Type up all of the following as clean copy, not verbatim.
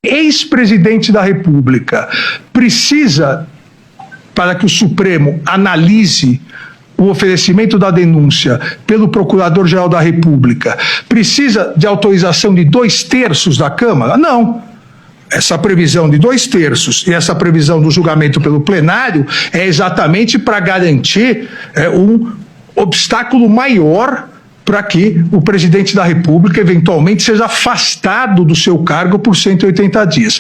ex-presidente da República precisa, para que o Supremo analise o oferecimento da denúncia pelo Procurador-Geral da República, precisa de autorização de 2/3 da Câmara? Não. Essa previsão de 2/3 e essa previsão do julgamento pelo plenário é exatamente para garantir um obstáculo maior para que o presidente da República eventualmente seja afastado do seu cargo por 180 dias.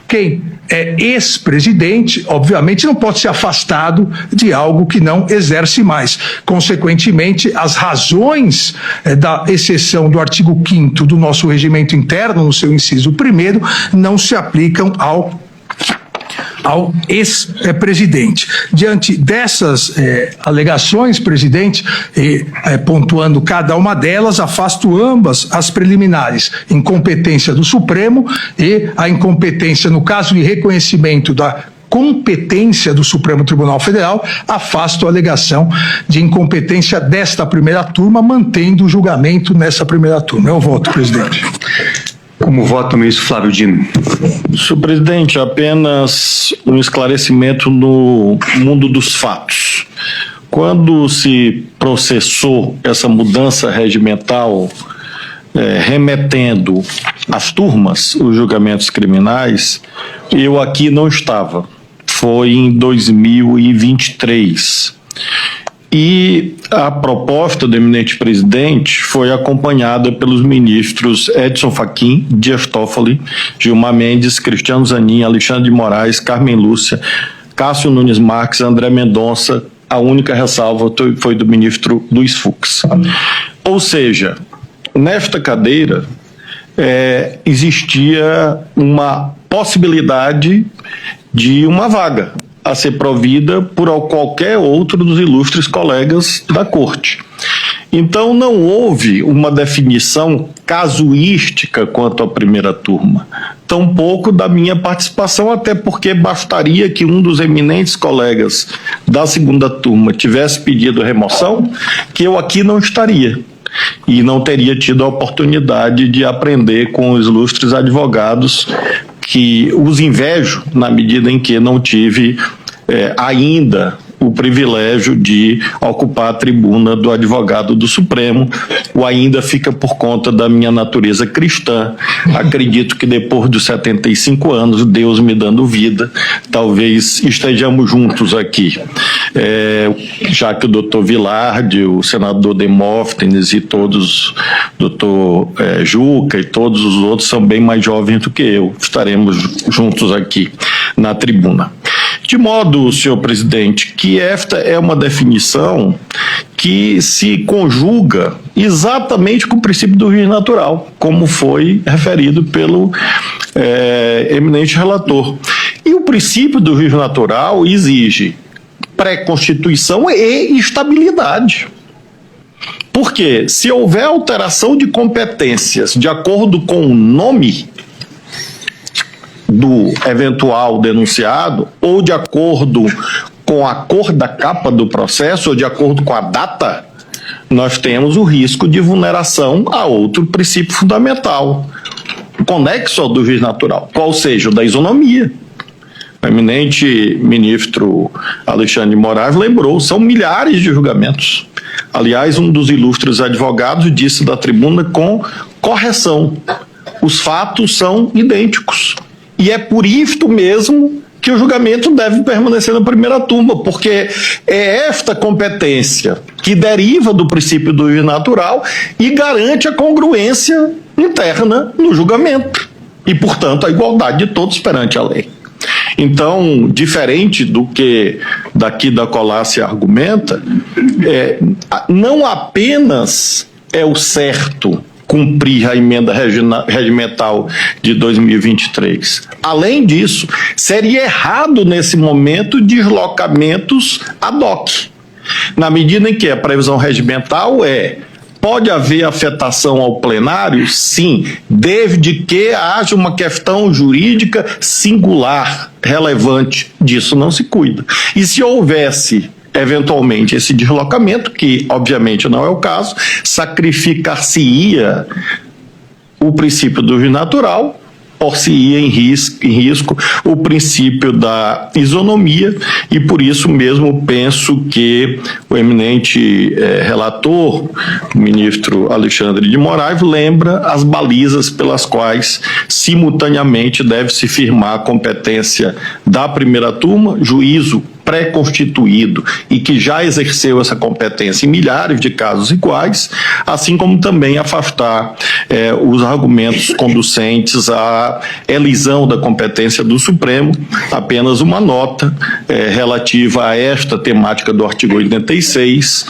Quem é ex-presidente, obviamente, não pode ser afastado de algo que não exerce mais. Consequentemente, as razões da exceção do artigo 5º do nosso regimento interno, no seu inciso 1º, não se aplicam ao ex-presidente. Diante dessas alegações, presidente, pontuando cada uma delas, afasto ambas as preliminares: incompetência do Supremo e a incompetência, no caso de reconhecimento da competência do Supremo Tribunal Federal, afasto a alegação de incompetência desta primeira turma, mantendo o julgamento nessa primeira turma. Eu voto, presidente. Como vota o ministro Flávio Dino? Senhor presidente, apenas um esclarecimento no mundo dos fatos. Quando se processou essa mudança regimental, remetendo às turmas os julgamentos criminais, eu aqui não estava. Foi em 2023. E a proposta do eminente presidente foi acompanhada pelos ministros Edson Fachin, Dias Toffoli, Gilmar Mendes, Cristiano Zanin, Alexandre de Moraes, Carmen Lúcia, Cássio Nunes Marques, André Mendonça. A única ressalva foi do ministro Luiz Fux. Ou seja, nesta cadeira existia uma possibilidade de uma vaga a ser provida por qualquer outro dos ilustres colegas da Corte. Então não houve uma definição casuística quanto à primeira turma, tampouco da minha participação, até porque bastaria que um dos eminentes colegas da segunda turma tivesse pedido remoção, que eu aqui não estaria e não teria tido a oportunidade de aprender com os ilustres advogados, que os invejo na medida em que não tive ainda o privilégio de ocupar a tribuna do advogado do Supremo. O ainda fica por conta da minha natureza cristã. Acredito que depois dos 75 anos, Deus me dando vida, talvez estejamos juntos aqui. Já que o doutor Vilardi, o senador Demóstenes e todos, doutor Juca e todos os outros são bem mais jovens do que eu, estaremos juntos aqui na tribuna. De modo, senhor presidente, que esta é uma definição que se conjuga exatamente com o princípio do juiz natural, como foi referido pelo eminente relator. E o princípio do juiz natural exige pré-constituição e estabilidade. Porque se houver alteração de competências de acordo com o nome do eventual denunciado, ou de acordo com a cor da capa do processo, ou de acordo com a data, nós temos o risco de vulneração a outro princípio fundamental, conexo ao do juiz natural, qual seja o da isonomia. O eminente ministro Alexandre de Moraes lembrou, são milhares de julgamentos. Aliás, um dos ilustres advogados disse da tribuna com correção: os fatos são idênticos. E é por isto mesmo que o julgamento deve permanecer na primeira turma, porque é esta competência que deriva do princípio do juiz natural e garante a congruência interna no julgamento e, portanto, a igualdade de todos perante a lei. Então, diferente do que daqui da colar se argumenta, não apenas é o certo cumprir a emenda regimental de 2023. Além disso, seria errado nesse momento deslocamentos ad hoc, na medida em que a previsão regimental pode haver afetação ao plenário? Sim, desde que haja uma questão jurídica singular, relevante. Disso não se cuida. E se houvesse eventualmente esse deslocamento, que obviamente não é o caso, sacrificar-se-ia o princípio do juiz natural por-se-ia em risco o princípio da isonomia, e por isso mesmo penso que o eminente relator, o ministro Alexandre de Moraes, lembra as balizas pelas quais simultaneamente deve-se firmar a competência da primeira turma, juízo pré-constituído e que já exerceu essa competência em milhares de casos iguais, assim como também afastar os argumentos conducentes à elisão da competência do Supremo. Apenas uma nota relativa a esta temática do artigo 86,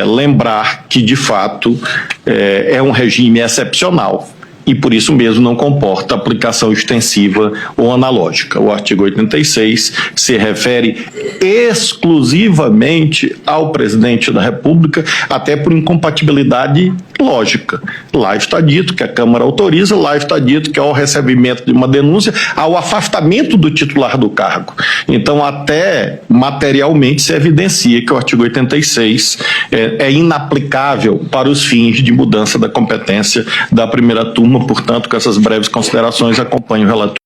lembrar que, de fato, é um regime excepcional e por isso mesmo não comporta aplicação extensiva ou analógica. O artigo 86 se refere exclusivamente ao presidente da República, até por incompatibilidade lógica. Lá está dito que a Câmara autoriza, lá está dito que ao recebimento de uma denúncia, ao afastamento do titular do cargo. Então, até materialmente se evidencia que o artigo 86 é inaplicável para os fins de mudança da competência da primeira turma. Portanto, com essas breves considerações, acompanho o relator.